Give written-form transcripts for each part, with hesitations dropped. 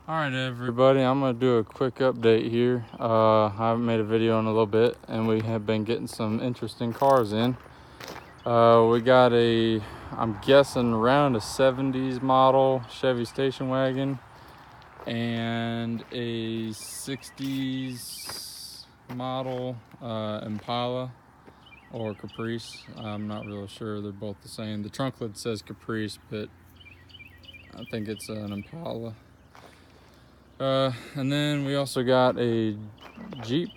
Alright everybody, I'm going to do a quick update here. I haven't made a video in a little bit and we have been getting some interesting cars in. We got I'm guessing around a 70s model Chevy station wagon and a 60s model Impala or Caprice. I'm not really sure, they're both the same. The trunk lid says Caprice, but I think it's an Impala. And then we also got a Jeep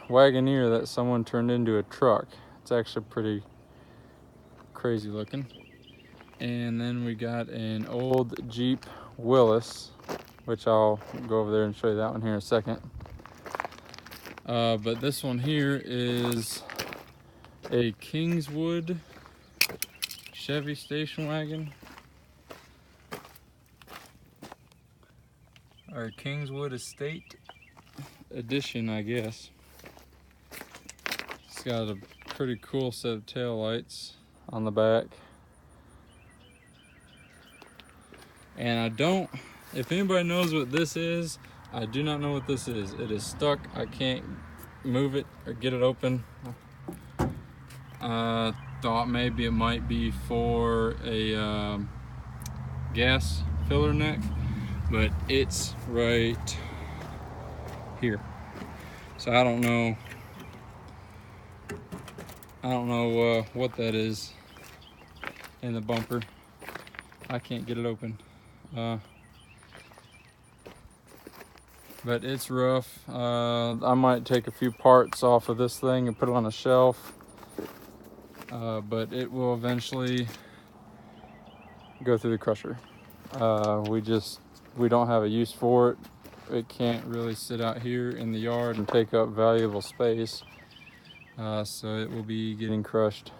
Wagoneer that someone turned into a truck. It's actually pretty crazy looking. And then we got an old Jeep Willys, which I'll go over there and show you that one here in a second. But this one here is a Kingswood Chevy station wagon. Our Kingswood Estate edition, I guess. It's got a pretty cool set of tail lights on the back. And if anybody knows what this is, I do not know what this is. It is stuck. I can't move it or get it open. Thought maybe it might be for a gas filler neck, but it's right here. So I don't know what that is in the bumper. I can't get it open. But it's rough. I might take a few parts off of this thing and put it on a shelf. But it will eventually go through the crusher. We don't have a use for it. It can't really sit out here in the yard and take up valuable space. So it will be getting crushed.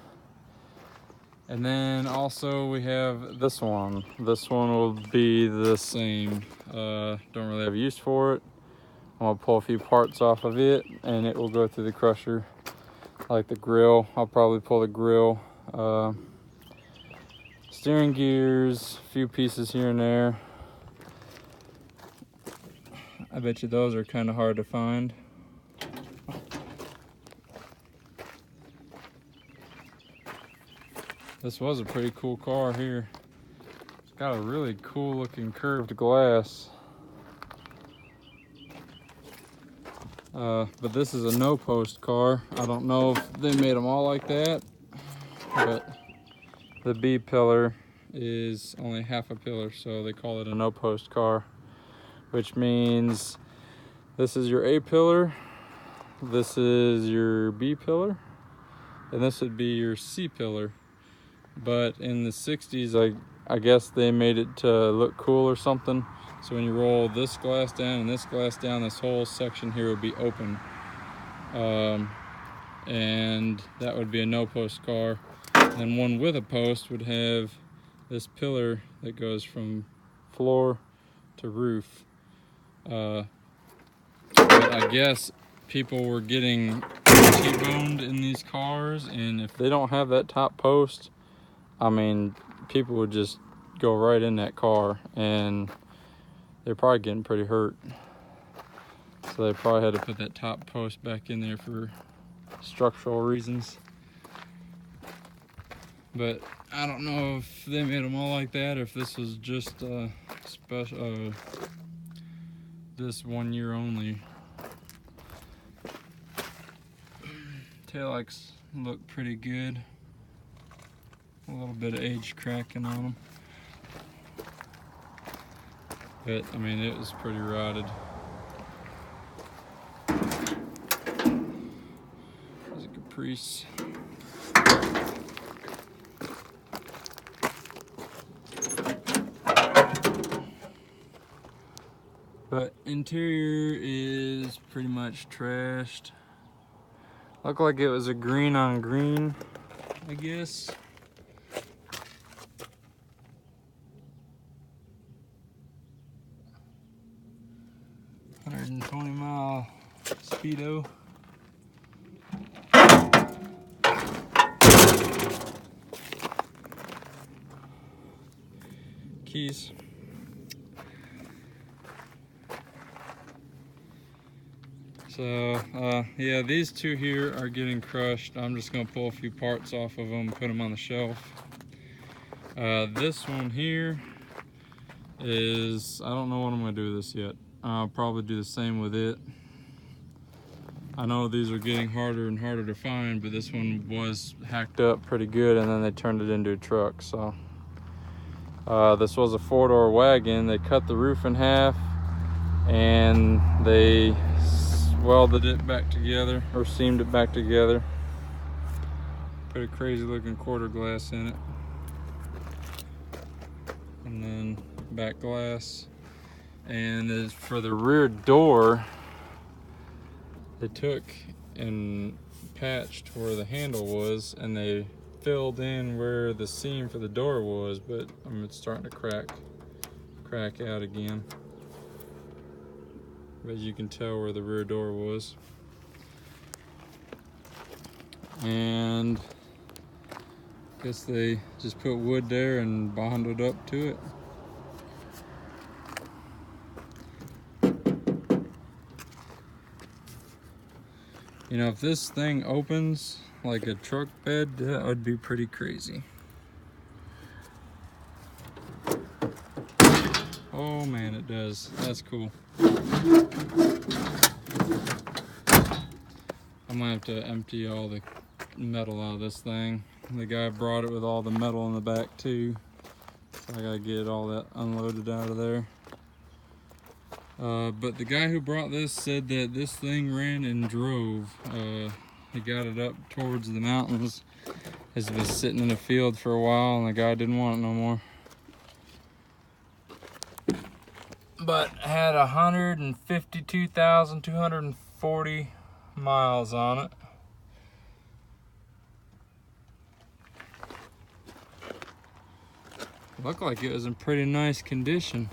And then also we have this one. This one will be the same. Don't really have a use for it. I'm gonna pull a few parts off of it and it will go through the crusher. Like the grill, I'll probably pull the grill. Steering gears, a few pieces here and there. I bet you those are kind of hard to find. This was a pretty cool car here. It's got a really cool looking curved glass. But this is a no post car. I don't know if they made them all like that, but the B pillar is only half a pillar, so they call it a no post car, which means this is your A pillar, this is your B pillar, and this would be your C pillar. But in the 60s, I guess they made it to look cool or something. So when you roll this glass down and this glass down, this whole section here would be open. And that would be a no post car. And one with a post would have this pillar that goes from floor to roof. But I guess people were getting T-boned in these cars, and if they don't have that top post, I mean, people would just go right in that car and they're probably getting pretty hurt. So they probably had to put that top post back in there for structural reasons. But I don't know if they made them all like that or if this was just special, this 1 year only. Taillights look pretty good. A little bit of age cracking on them. But, I mean, it was pretty rotted. There's a Caprice. But interior is pretty much trashed. Looked like it was a green on green, I guess. $120-mile speedo. Keys. So yeah, these two here are getting crushed. I'm just gonna pull a few parts off of them, put them on the shelf. This one here is, I don't know what I'm gonna do with this yet. I'll probably do the same with it. I know these are getting harder and harder to find, but this one was hacked up pretty good, and then they turned it into a truck. So this was a 4-door wagon. They cut the roof in half and they welded it back together, or seamed it back together. Put a crazy looking quarter glass in it, and then back glass. And as for the rear door, they took and patched where the handle was, and they filled in where the seam for the door was, but it's starting to crack out again. But you can tell where the rear door was. And I guess they just put wood there and bonded up to it. You know, if this thing opens like a truck bed, that would be pretty crazy. Oh man, it does. That's cool. I'm gonna have to empty all the metal out of this thing. The guy brought it with all the metal in the back too, so I gotta get all that unloaded out of there. But the guy who brought this said that this thing ran and drove. He got it up towards the mountains. It's been sitting in a field for a while, and the guy didn't want it no more. But had 152,240 miles on it. Looked like it was in pretty nice condition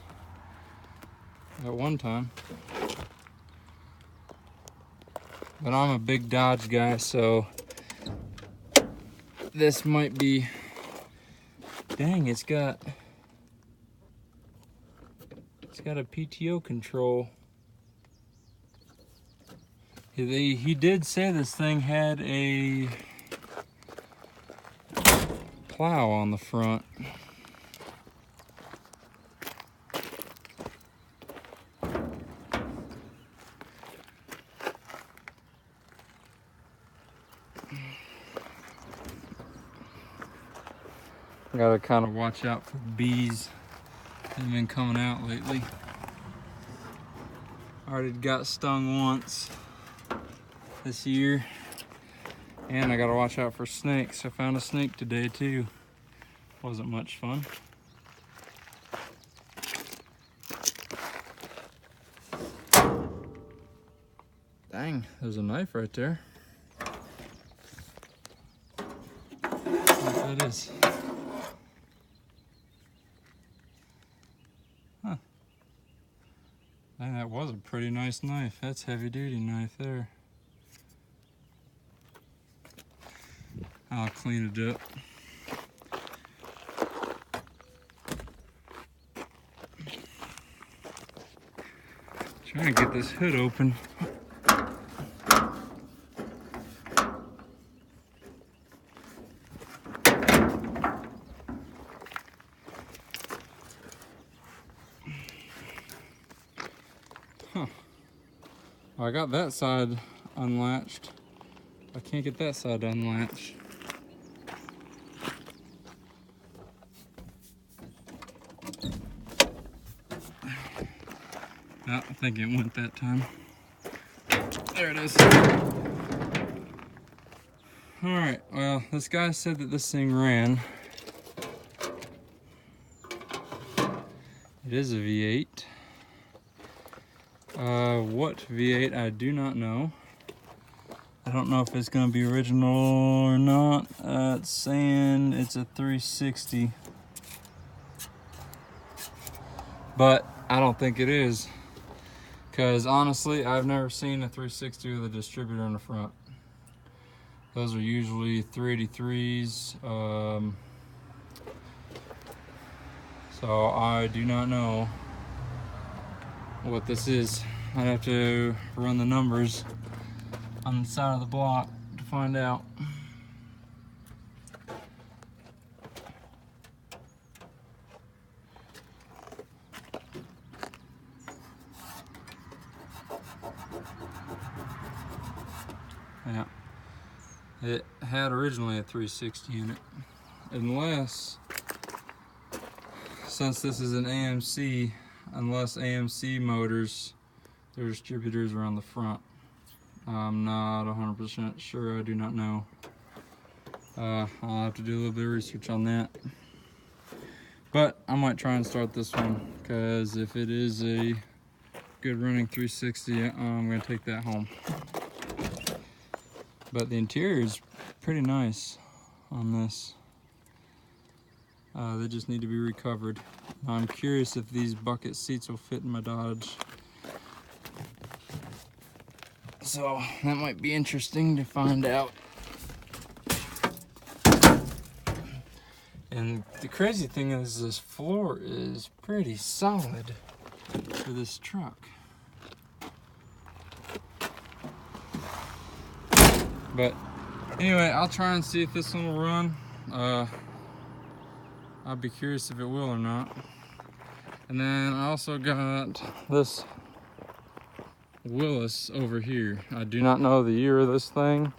at one time. But I'm a big Dodge guy, so this might be, dang, it's got a PTO control. He did say this thing had a plow on the front. Gotta kind of watch out for bees. They've been coming out lately. Already got stung once this year. And I gotta watch out for snakes. I found a snake today too. Wasn't much fun. Dang, there's a knife right there. What that is. Huh. Dang, that was a pretty nice knife. That's heavy duty knife there. I'll clean it up. Trying to get this hood open. Huh. Well, I got that side unlatched. I can't get that side unlatched. No, I think it went that time. There it is. Alright, well, this guy said that this thing ran. It is a V8. What V8, I do not know. I don't know if it's going to be original or not. It's saying it's a 360. But I don't think it is. Because honestly, I've never seen a 360 with a distributor in the front. Those are usually 383s. So I do not know what this is. I'd have to run the numbers on the side of the block to find out. Yeah, it had originally a 360 in it, unless, since this is an AMC, unless AMC motors, their distributors are on the front. I'm not 100% sure, I do not know. I'll have to do a little bit of research on that. But I might try and start this one, because if it is a good running 360, I'm going to take that home. But the interior is pretty nice on this. They just need to be recovered. I'm curious if these bucket seats will fit in my Dodge. So that might be interesting to find out. And the crazy thing is, this floor is pretty solid for this truck. But anyway, I'll try and see if this one will run. I'll be curious if it will or not. And then I also got this Willis over here. I do not know the year of this thing.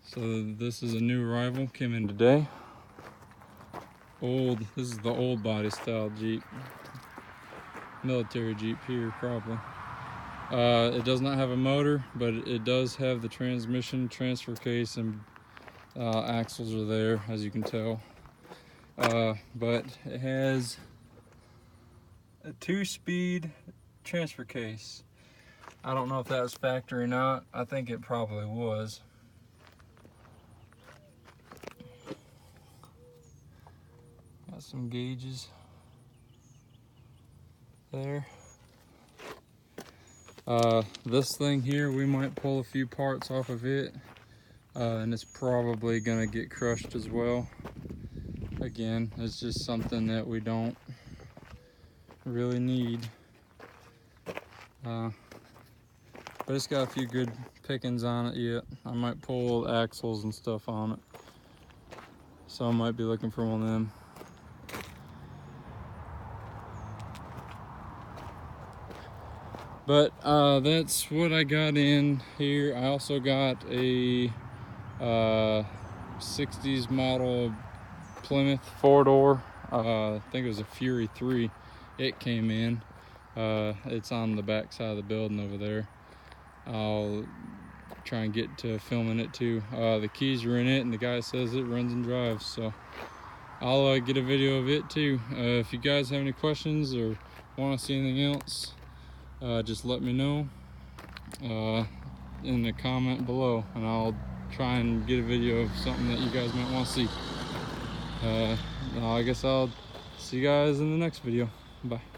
So this is a new arrival, came in today. This is the old body style Jeep. Military Jeep here, probably. It does not have a motor, but it does have the transmission, transfer case, and axles are there, as you can tell. But it has a 2-speed transfer case. I don't know if that was factory or not. I think it probably was. Got some gauges there. This thing here, we might pull a few parts off of it, and it's probably gonna get crushed as well. Again, it's just something that we don't really need. But it's got a few good pickings on it yet. I might pull axles and stuff on it, so I might be looking for one of them. But that's what I got in here. I also got a 60s model Plymouth 4-door. I think it was a Fury 3. It came in. It's on the back side of the building over there. I'll try and get to filming it too. The keys are in it, and the guy says it runs and drives, so I'll get a video of it too. If you guys have any questions or want to see anything else, just let me know in the comment below, and I'll try and get a video of something that you guys might want to see. I guess I'll see you guys in the next video. Bye.